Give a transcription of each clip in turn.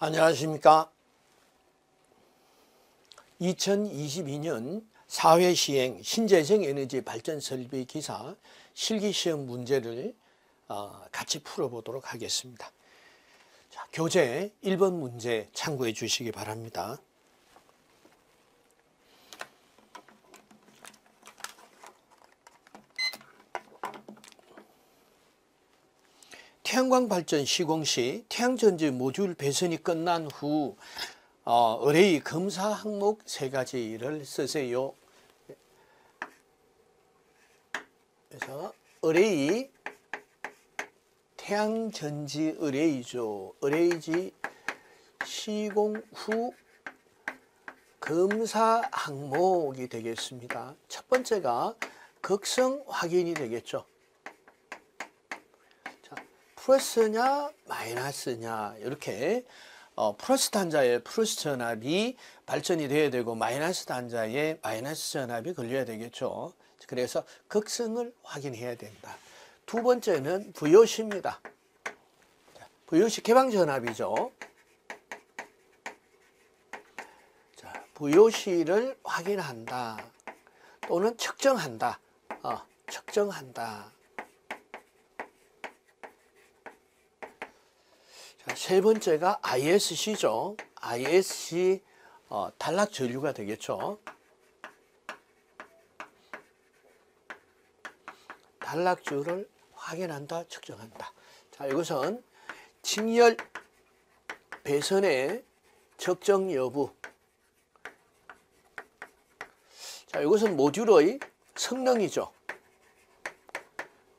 안녕하십니까. 2022년 사회시행 신재생에너지 발전 설비 기사 실기시험 문제를 같이 풀어보도록 하겠습니다. 자, 교재 1번 문제 참고해 주시기 바랍니다. 태양광 발전 시공 시 태양전지 모듈 배선이 끝난 후 의뢰의 검사 항목 3가지를 쓰세요. 그래서 의뢰의 태양전지 의뢰이죠. 의뢰이지 시공 후 검사 항목이 되겠습니다. 첫 번째가 극성 확인이 되겠죠. 플러스냐 마이너스냐 이렇게 플러스 단자에 플러스 전압이 발전이 돼야 되고 마이너스 단자에 마이너스 전압이 걸려야 되겠죠. 그래서 극성을 확인해야 된다. 두 번째는 VOC입니다. VOC 개방 전압이죠. 자, VOC를 확인한다 또는 측정한다. 측정한다. 세 번째가 ISC죠. ISC 단락 전류가 되겠죠. 단락주를 확인한다, 측정한다. 자, 이것은 직렬 배선의 적정 여부. 자, 이것은 모듈의 성능이죠.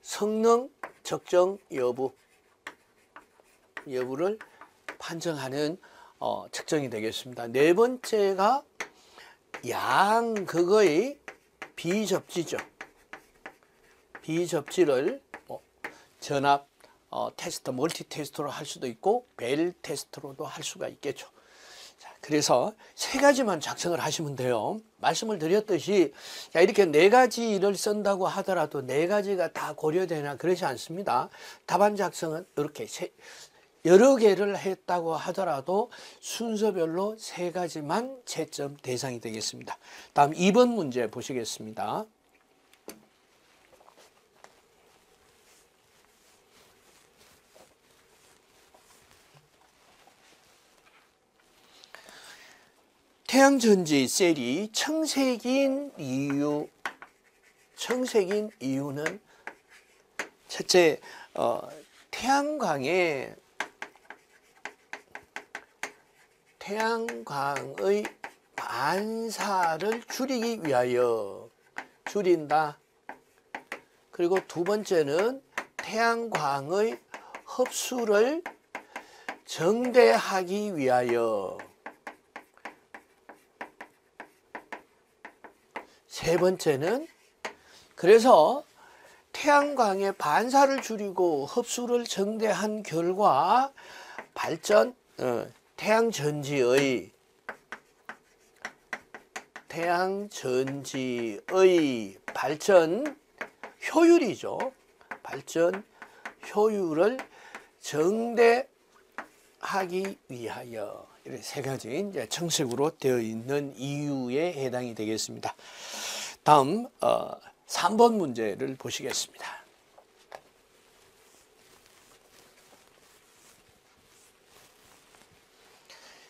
성능 적정 여부를 판정하는 측정이 되겠습니다. 네 번째가 양극의 비접지죠. 비접지를 전압 테스트, 멀티 테스트로 할 수도 있고 벨 테스트로도 할 수가 있겠죠. 자, 그래서 3가지만 작성을 하시면 돼요. 말씀을 드렸듯이 이렇게 4가지를 쓴다고 하더라도 4가지가 다 고려되나 그러지 않습니다. 답안 작성은 이렇게 여러 개를 했다고 하더라도 순서별로 3가지만 채점 대상이 되겠습니다. 다음 2번 문제 보시겠습니다. 태양전지 셀이 청색인 이유. 청색인 이유는 첫째, 태양광의 반사를 줄이기 위하여 줄인다. 그리고 두 번째는 태양광의 흡수를 정대하기 위하여. 세 번째는 그래서 태양광의 반사를 줄이고 흡수를 정대한 결과 태양전지의 발전 효율이죠. 발전 효율을 정대하기 위하여. 이렇게 3가지 이제 청색으로 되어 있는 이유에 해당이 되겠습니다. 다음 3번 문제를 보시겠습니다.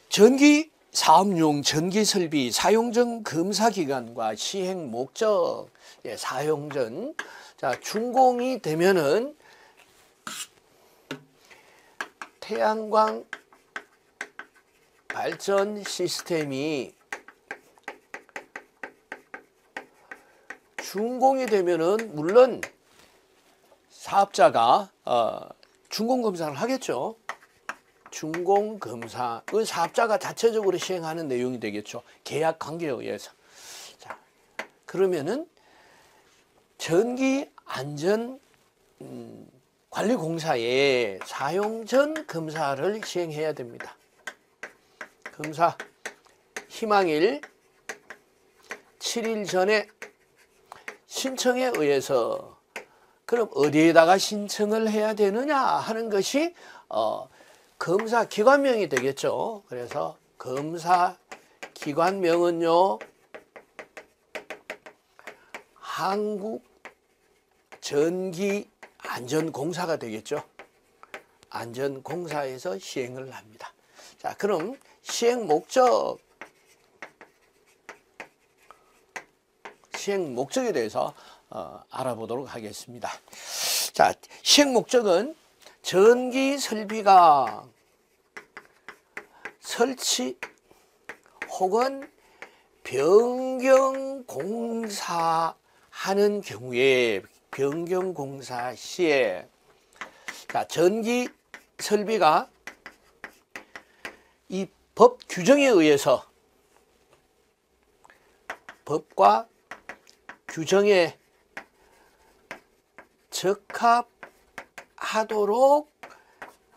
전기 사업용 전기 설비 사용 전 검사 기간과 시행 목적. 사용 전. 자, 준공이 되면은 태양광 발전 시스템이 준공이 되면은 물론 사업자가 준공 검사를 하겠죠. 준공 검사, 그 사업자가 자체적으로 시행하는 내용이 되겠죠. 계약 관계에 의해서. 자, 그러면은 전기 안전 관리공사에 사용 전 검사를 시행해야 됩니다. 검사 희망일 7일 전에 신청에 의해서. 그럼 어디에다가 신청을 해야 되느냐 하는 것이 검사 기관명이 되겠죠. 그래서 검사 기관명은요, 한국전기안전공사가 되겠죠. 안전공사에서 시행을 합니다. 자, 그럼 시행 목적에 대해서 알아보도록 하겠습니다. 자, 시행 목적은 전기 설비가 설치 혹은 변경 공사하는 경우에, 변경 공사 시에, 자, 전기 설비가 이 법 규정에 의해서, 법과 규정에 적합하도록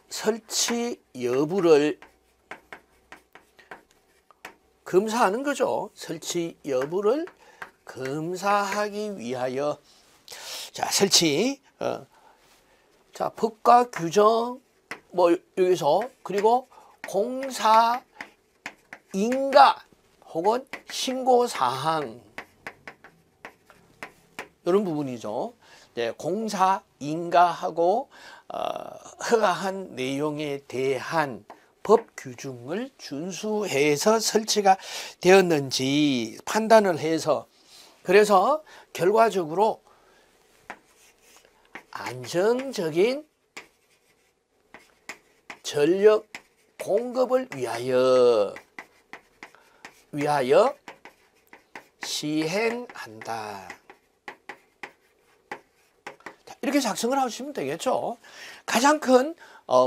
설치 여부를 검사하는 거죠. 설치 여부를 검사하기 위하여, 자, 설치, 자, 법과 규정, 뭐, 여기서, 그리고 공사 인가 혹은 신고사항, 이런 부분이죠. 네, 공사 인가하고 허가한 내용에 대한 법 규정을 준수해서 설치가 되었는지 판단을 해서, 그래서 결과적으로 안정적인 전력 공급을 위하여 시행한다. 이렇게 작성을 하시면 되겠죠. 가장 큰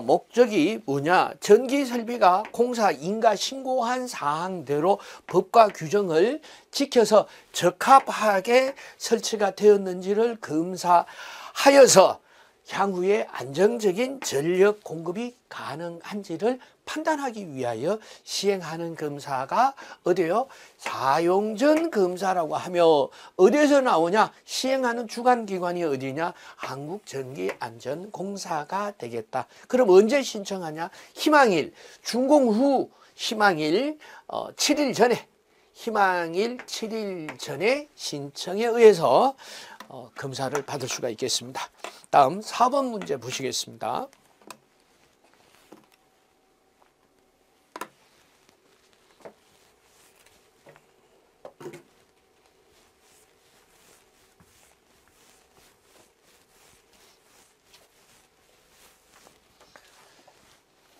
목적이 뭐냐? 전기 설비가 공사 인가 신고한 사항대로 법과 규정을 지켜서 적합하게 설치가 되었는지를 검사하여서 향후에 안정적인 전력 공급이 가능한지를 판단하기 위하여 시행하는 검사가 어디요? 사용전 검사라고 하며, 어디에서 나오냐? 시행하는 주관기관이 어디냐? 한국전기안전공사가 되겠다. 그럼 언제 신청하냐? 희망일, 준공 후 희망일 7일 전에, 희망일 7일 전에 신청에 의해서 검사를 받을 수가 있겠습니다. 다음 4번 문제 보시겠습니다.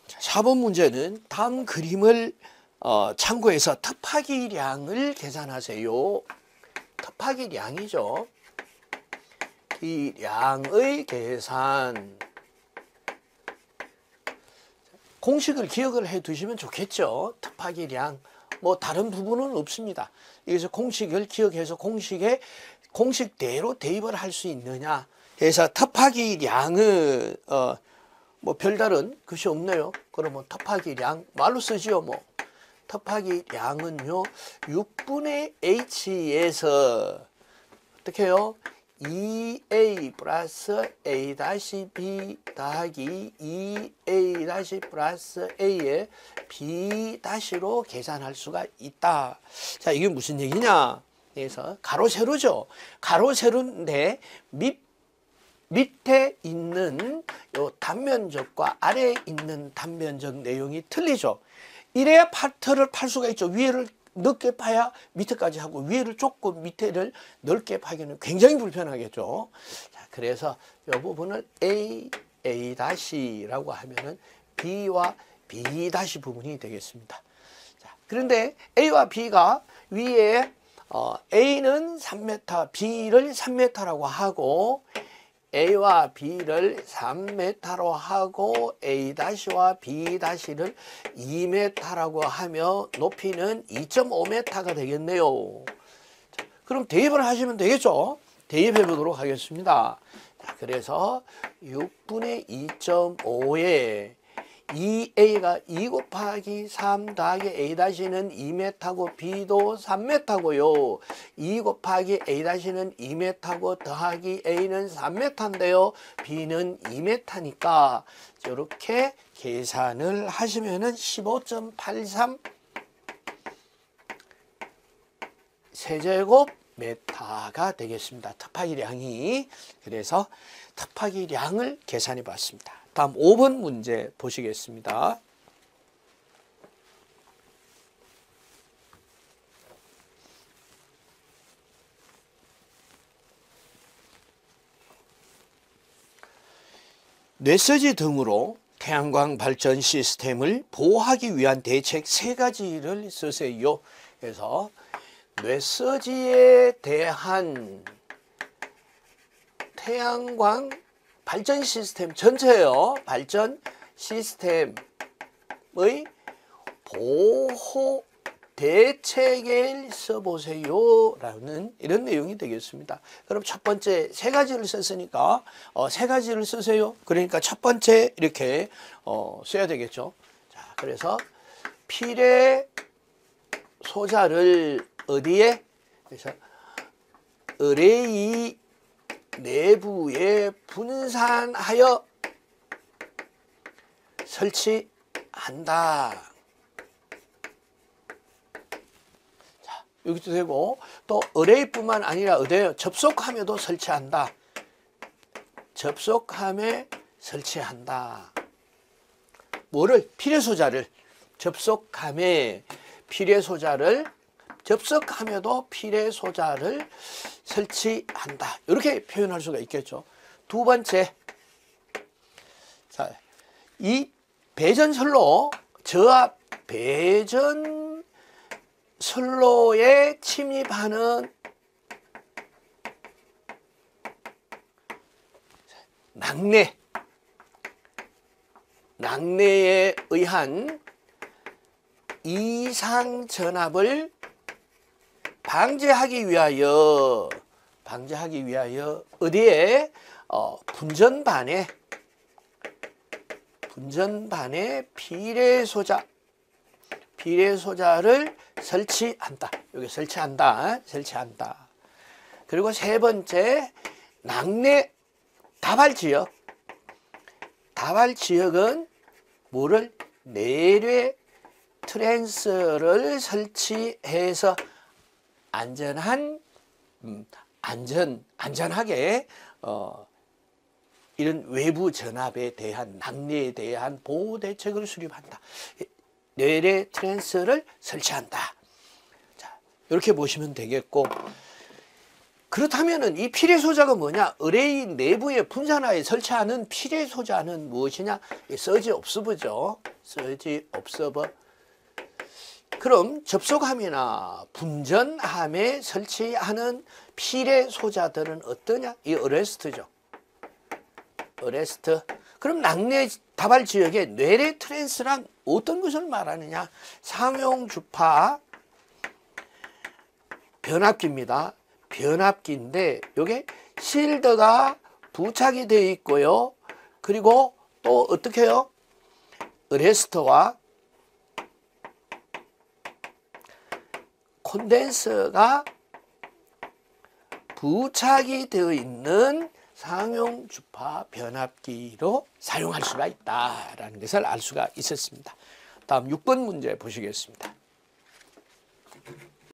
자, 4번 문제는 다음 그림을 참고해서 터파기량을 계산하세요. 터파기량이죠. 이 량의 계산, 공식을 기억을 해 두시면 좋겠죠. 터파기량, 뭐 다른 부분은 없습니다. 여기서 공식을 기억해서 공식대로 대입을 할 수 있느냐 해서 터파기량은 뭐 별다른 것이 없네요. 그러면 터파기량 말로 쓰지요. 뭐 터파기량은요 6분의 h에서 어떻게 해요? 2a 플러스 a 다시 b 더하기 2a 다시 플러스 a의 b 다시로 계산할 수가 있다. 자, 이게 무슨 얘기냐? 그래서 가로 세로죠. 가로 세로인데 밑에 있는 요 단면적과 아래에 있는 단면적 내용이 틀리죠. 이래야 파트를 팔 수가 있죠. 위에를 넓게 파야 밑에까지 하고, 위에를 좁고 밑에를 넓게 파기는 굉장히 불편하겠죠. 자, 그래서 이 부분을 A-라고 하면은 B와 B- 부분이 되겠습니다. 자, 그런데 A와 B가 위에 A는 3m, B를 3m라고 하고, A와 B를 3m로 하고 A-와 B-를 2m라고 하며 높이는 2.5m가 되겠네요. 자, 그럼 대입을 하시면 되겠죠? 대입해 보도록 하겠습니다. 자, 그래서 6분의 2.5에 2a가 2 곱하기 3 더하기 a-는 2m고 b도 3m고요. 2 곱하기 a-는 2m고 더하기 a는 3m인데요. b는 2m니까 이렇게 계산을 하시면은 15.83 세제곱 메타가 되겠습니다. 곱하기량이. 그래서 곱하기량을 계산해 봤습니다. 다음 5번 문제 보시겠습니다. 뇌서지 등으로 태양광 발전 시스템을 보호하기 위한 대책 3가지를 쓰세요. 그래서 뇌서지에 대한 태양광 발전 시스템 전체요. 발전 시스템의 보호 대책을 써보세요 라는 이런 내용이 되겠습니다. 그럼 첫 번째 3가지를 썼으니까 3가지를 쓰세요. 그러니까 첫 번째 이렇게 써야 되겠죠. 자, 그래서 필의 소자를 어디에? 그래서 어레이 내부에 분산하여 설치한다. 자, 여기도 되고 또 어레이뿐만 아니라 어디에 접속함에도 설치한다. 접속함에 설치한다. 뭐를? 필요소자를 접속함에 필요소자를 접속함에도 필요소자를 설치한다. 이렇게 표현할 수가 있겠죠. 두 번째, 자, 이 배전선로, 저압 배전선로에 침입하는 낙내에 의한 이상 전압을 방지하기 위하여 어디에? 분전반에 비례소자를 설치한다. 여기 설치한다. 그리고 세 번째, 낙내 다발지역은 뭐를? 내뢰 트랜스를 설치해서 안전하게 이런 외부 전압에 대한 낙내에 대한 보호 대책을 수립한다. 내뢰 트랜스를 설치한다. 자, 이렇게 보시면 되겠고, 그렇다면은 이 필요소자가 뭐냐? 어레이 내부에 분산하에 설치하는 필요소자는 무엇이냐? 서지 옵서버죠. 서지 옵서버. 그럼 접속함이나 분전함에 설치하는 필요소자들은 어떠냐? 이 어레스트죠. 어레스트. 그럼 낙내 다발 지역의 뇌뢰 트랜스란 어떤 것을 말하느냐? 상용주파 변압기입니다. 변압기인데 이게 실드가 부착이 되어 있고요. 그리고 또 어떻게 해요? 어레스터와 콘덴서가 부착이 되어 있는 상용 주파 변압기로 사용할 수가 있다라는 것을 알 수가 있었습니다. 다음 6번 문제 보시겠습니다.